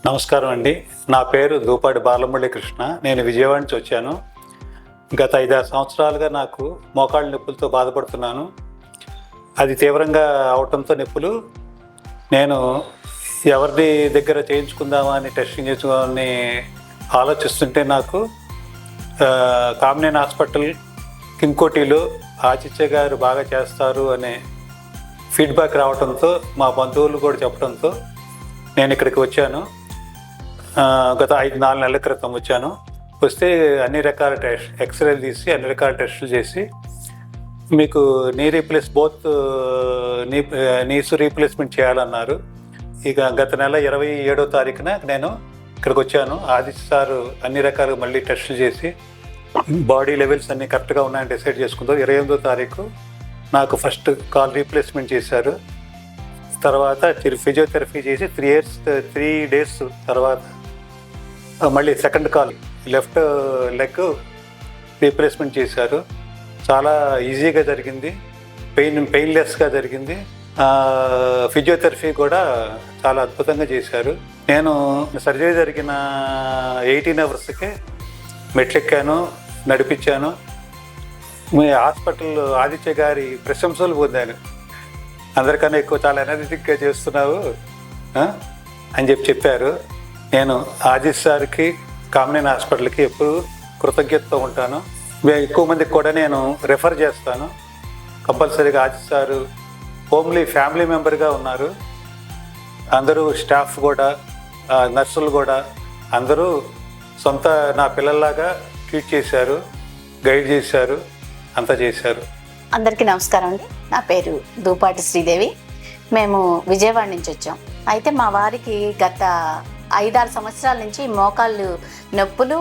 నమస్కారం అండి. నా పేరు దూపాటి బాలమురళీ కృష్ణ. నేను విజయవాడ నుంచి వచ్చాను. గత 5-6 సంవత్సరాలుగా నాకు మోకాళ్ళ నొప్పులతో బాధపడుతున్నాను. అది తీవ్రంగా అవటంతో నొప్పులు నేను ఎవరి దగ్గర చేయించుకుందామా అని టెస్టింగ్ చేసుకోవాలని ఆలోచిస్తుంటే నాకు కామినేని హాస్పిటల్ కింకోటిలో ఆదిత్య గారు బాగా చేస్తారు అనే ఫీడ్బ్యాక్ రావడంతో, మా బంధువులు కూడా చెప్పడంతో నేను ఇక్కడికి వచ్చాను. గత 5-4 నెలల క్రితం వచ్చాను. వస్తే అన్ని రకాల ఎక్స్రేలు తీసి అన్ని రకాల టెస్టులు చేసి మీకు నీసు రీప్లేస్మెంట్ చేయాలన్నారు. ఇక గత నెల 27వ తారీఖున నేను ఇక్కడికి వచ్చాను. ఆదిత్య సారు అన్ని రకాలుగా మళ్ళీ టెస్టులు చేసి బాడీ లెవెల్స్ అన్నీ కరెక్ట్గా ఉన్నాయని డిసైడ్ చేసుకుంటారు. 28వ తారీఖు నాకు ఫస్ట్ కాల్ రీప్లేస్మెంట్ చేశారు. తర్వాత ఫిజియోథెరపీ చేసి 3 డేస్ తర్వాత మళ్ళీ second call left leg replacement చేశారు. చాలా ఈజీగా జరిగింది, పెయిన్లెస్గా జరిగింది. ఫిజియోథెరపీ కూడా చాలా అద్భుతంగా చేశారు. నేను సర్జరీ జరిగిన 18 అవర్స్కే మెట్లెక్కాను, నడిపించాను. మీ హాస్పిటల్ ఆదిత్య గారి ప్రశంసలు పొందాను. అందరికన్నా ఎక్కువ చాలా ఎనర్జెటిక్గా చేస్తున్నావు అని చెప్పారు. నేను ఆదిత్య సార్కి, కామినేని హాస్పిటల్కి ఎప్పుడు కృతజ్ఞతతో ఉంటాను. ఎక్కువ మందికి కూడా నేను రెఫర్ చేస్తాను. కంపల్సరీగా ఆదిత్య సారు హోమ్లీ ఫ్యామిలీ మెంబర్గా ఉన్నారు. అందరూ స్టాఫ్ కూడా, నర్సులు కూడా అందరూ సొంత నా పిల్లల్లాగా ట్రీట్ చేశారు, గైడ్ చేశారు, అంతా చేశారు. అందరికీ నమస్కారం అండి. నా పేరు దూపాటి శ్రీదేవి. మేము విజయవాడ నుంచి వచ్చాం. అయితే మా వారికి గత 5-6 సంవత్సరాల నుంచి మోకాళ్ళు నొప్పులు,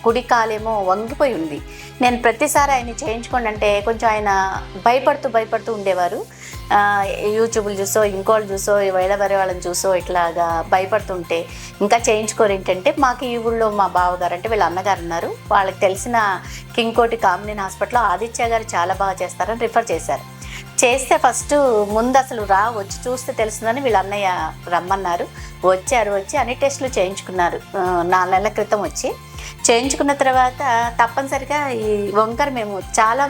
కుడి కాలేమో వంగిపోయి ఉంది. నేను ప్రతిసారి ఆయన చేయించుకోండి అంటే కొంచెం ఆయన భయపడుతూ ఉండేవారు. యూట్యూబ్లు చూసో, ఇంకోళ్ళు చూసో, వేరే వాళ్ళని చూసో ఇట్లాగా భయపడుతుంటే ఇంకా చేయించుకోరు ఏంటంటే, మాకు ఈ ఊళ్ళో మా బావగారు అంటే వీళ్ళ అన్నగారు ఉన్నారు. వాళ్ళకి తెలిసిన కింగ్కోటి కామినేని హాస్పిటల్లో ఆదిత్య గారు చాలా బాగా చేస్తారని రిఫర్ చేశారు. చేస్తే ఫస్ట్ ముందు అసలు వచ్చి చూస్తే తెలుస్తుందని వీళ్ళ అన్నయ్య రమ్మన్నారు. వచ్చి అన్ని టెస్టులు చేయించుకున్నారు. 4 నెలల క్రితం వచ్చి చేయించుకున్న తర్వాత తప్పనిసరిగా ఈ వంకర మేము చాలా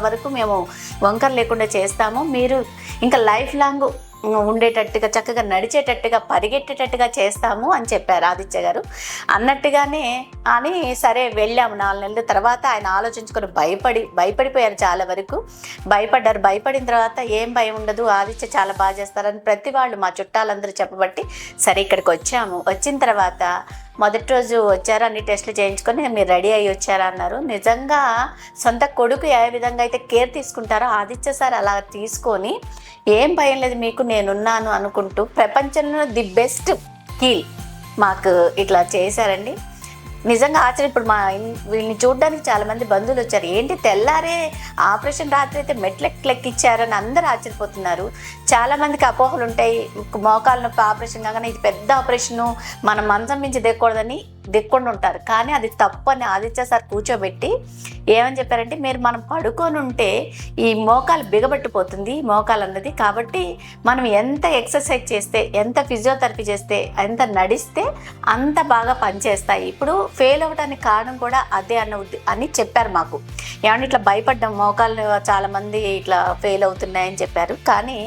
వరకు మేము వంకర లేకుండా చేస్తాము. మీరు ఇంకా లైఫ్ లాంగ్ ఉండేటట్టుగా, చక్కగా నడిచేటట్టుగా, పరిగెట్టేటట్టుగా చేస్తాము అని చెప్పారు ఆదిత్య గారు. అన్నట్టుగానే అని సరే వెళ్ళాము. 4 నెలల తర్వాత ఆయన ఆలోచించుకొని భయపడిపోయారు. చాలా వరకు భయపడిన తర్వాత ఏం భయం ఉండదు, ఆదిత్య చాలా బాగా చేస్తారని ప్రతి వాళ్ళు మా చుట్టాలందరూ చెప్పబట్టి సరే ఇక్కడికి వచ్చాము. వచ్చిన తర్వాత మొదటి రోజు వచ్చారు, అన్ని టెస్టులు చేయించుకొని మీరు రెడీ అయ్యి వచ్చారా అన్నారు. నిజంగా సొంత కొడుకు ఏ విధంగా అయితే కేర్ తీసుకుంటారో ఆదిత్య సార్ అలా తీసుకొని ఏం భయం లేదు మీకు, నేనున్నాను అనుకుంటూ ప్రపంచంలో ది బెస్ట్ కీల్ మాకు ఇట్లా చేశారండి. నిజంగా ఆశ్చర్యం. ఇప్పుడు వీళ్ళని చూడడానికి చాలామంది బంధువులు వచ్చారు. ఏంటి తెల్లారే ఆపరేషన్ రాత్రి అయితే మెట్లెక్కిచ్చారని అందరూ ఆశ్చర్యపోతున్నారు. చాలామందికి అపోహలు ఉంటాయి. మోకాళ్ళ నొప్పి ఆపరేషన్ కాగానే ఇది పెద్ద ఆపరేషను, మనం మంచం మించి దిక్కుండా ఉంటారు. కానీ అది తప్పు అని ఆదిత్య సార్ కూర్చోబెట్టి ఏమని చెప్పారంటే, మనం పడుకొని ఉంటే ఈ మోకాలు బిగబట్టిపోతుంది మోకాలు అన్నది. కాబట్టి మనం ఎంత ఎక్సర్సైజ్ చేస్తే, ఎంత ఫిజియోథెరపీ చేస్తే, ఎంత నడిస్తే అంత బాగా పనిచేస్తాయి. ఇప్పుడు ఫెయిల్ అవ్వడానికి కారణం కూడా అదే అని చెప్పారు మాకు. ఏమన్నా ఇట్లా భయపడ్డాం, మోకాళ్ళు చాలామంది ఇట్లా ఫెయిల్ అవుతున్నాయని చెప్పారు. కానీ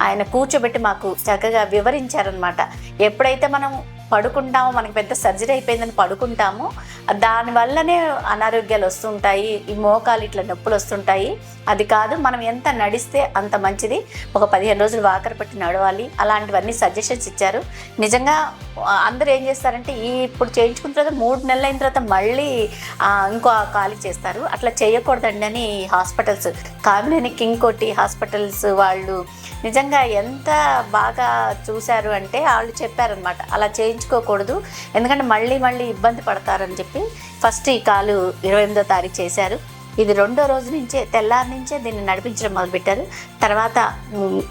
ఆయన కూర్చోబెట్టి మాకు చక్కగా వివరించారనమాట. ఎప్పుడైతే మనం పడుకుంటామో, మనకి పెద్ద సర్జరీ అయిపోయిందని పడుకుంటామో, దానివల్లనే అనారోగ్యాలు వస్తుంటాయి, ఈ మోకాలు ఇట్లా నొప్పులు వస్తుంటాయి. అది కాదు, మనం ఎంత నడిస్తే అంత మంచిది. ఒక 15 రోజులు వాకర్ పెట్టి నడవాలి, అలాంటివన్నీ సజెషన్స్ ఇచ్చారు. నిజంగా అందరూ ఏం చేస్తారంటే ఇప్పుడు చేయించుకున్న తర్వాత 3 నెలలు అయిన తర్వాత మళ్ళీ ఇంకో ఖాళీ చేస్తారు. అట్లా చేయకూడదండి అని హాస్పిటల్స్, కామినేని కింగ్కోటి హాస్పిటల్స్ వాళ్ళు నిజంగా ఎంత బాగా చూశారు అంటే వాళ్ళు చెప్పారనమాట, అలా చేయించుకోకూడదు, ఎందుకంటే మళ్ళీ ఇబ్బంది పడతారని చెప్పి ఫస్ట్ ఈ కాలు 28వ తారీఖు చేశారు. ఇది 2వ రోజు నుంచే, తెల్లారి నుంచే దీన్ని నడిపించడం మొదలుపెట్టారు. తర్వాత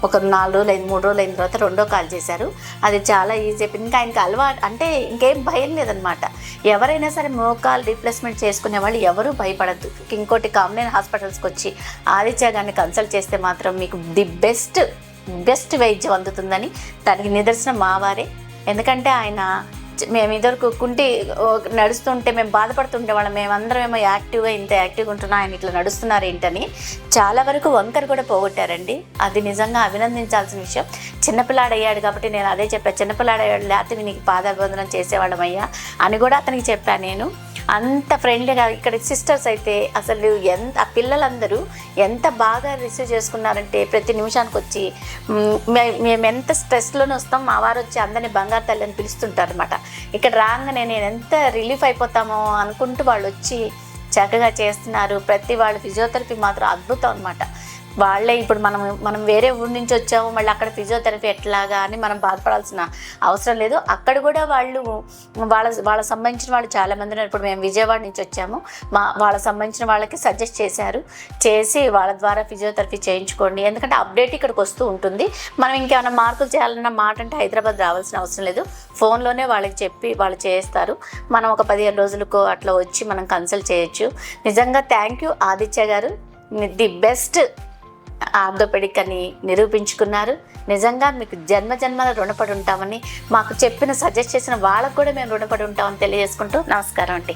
ఒక 4 రోజులు అయింది, 3 రోజులు అయిన తర్వాత 2వ కాలు చేశారు. అది చాలా ఈజీ అయిపోయింది. ఇంకా ఆయనకి అలవాటు అంటే ఇంకేం భయం లేదనమాట. ఎవరైనా సరే మోకాలు రీప్లేస్మెంట్ చేసుకునే వాళ్ళు ఎవరూ భయపడద్దు. ఇంకోటి కామినేని హాస్పిటల్స్కి వచ్చి ఆదిత్య గారిని కన్సల్ట్ చేస్తే మాత్రం మీకు ది బెస్ట్ వైద్యం అందుతుందని దానికి నిదర్శనం మా వారే. ఎందుకంటే ఆయన మేము ఇద్దరు కుంటి నడుస్తుంటే మేము బాధపడుతుంటే వాళ్ళం, మేమందరం ఏమో యాక్టివ్గా ఇంత యాక్టివ్గా ఉంటున్నా, ఆయన ఇట్లా నడుస్తున్నారు ఏంటని చాలా వరకు వంకర కూడా పోగొట్టారండి. అది నిజంగా అభినందించాల్సిన విషయం. చిన్నపిల్లాడు అయ్యాడు కాబట్టి నేను అదే చెప్పాను, చిన్నపిల్లాడు అయ్యాడు లేకపోతే నీకు పాదాభివందనం చేసేవాళ్ళం అయ్యా అని కూడా అతనికి చెప్పాను నేను. అంత ఫ్రెండ్లీగా ఇక్కడ సిస్టర్స్ అయితే అసలు ఆ పిల్లలందరూ ఎంత బాగా రిసీవ్ చేసుకున్నారంటే ప్రతి నిమిషానికి వచ్చి మేము ఎంత స్ట్రెస్లోనే వస్తాం, మా వారు వచ్చి అందరినీ బంగారు తల్లి అని పిలుస్తుంటారు అనమాట. ఇక్కడ రాగానే నేను ఎంత రిలీఫ్ అయిపోతామో అనుకుంటూ వాళ్ళు వచ్చి చక్కగా చేస్తున్నారు. ప్రతి వాళ్ళు ఫిజియోథెరపీ మాత్రం అద్భుతం అనమాట. వాళ్ళే ఇప్పుడు మనం వేరే ఊరి నుంచి వచ్చాము, మళ్ళీ అక్కడ ఫిజియోథెరపీ ఎట్లాగా అని మనం బాధపడాల్సిన అవసరం లేదు. అక్కడ కూడా వాళ్ళు వాళ్ళ సంబంధించిన వాళ్ళు చాలామంది ఉన్నారు. ఇప్పుడు మేము విజయవాడ నుంచి వచ్చాము, వాళ్ళ సంబంధించిన వాళ్ళకి సజెస్ట్ చేసి వాళ్ళ ద్వారా ఫిజియోథెరపీ చేయించుకోండి, ఎందుకంటే అప్డేట్ ఇక్కడికి వస్తూ ఉంటుంది. మనం ఇంకేమైనా మార్పులు చేయాలన్న మాట అంటే హైదరాబాద్ రావాల్సిన అవసరం లేదు, ఫోన్లోనే వాళ్ళకి చెప్పి వాళ్ళు చేస్తారు. మనం ఒక 15 రోజులకు అట్లా వచ్చి మనం కన్సల్ట్ చేయొచ్చు. నిజంగా థ్యాంక్ యూ ఆదిత్య గారు, ది బెస్ట్ ఆర్థోపెడిక్ అని నిరూపించుకున్నారు. నిజంగా మీకు జన్మల రుణపడి ఉంటామని, మాకు సజెస్ట్ చేసిన వాళ్ళకు కూడా మేము రుణపడి ఉంటామని తెలియజేసుకుంటూ నమస్కారం అండి.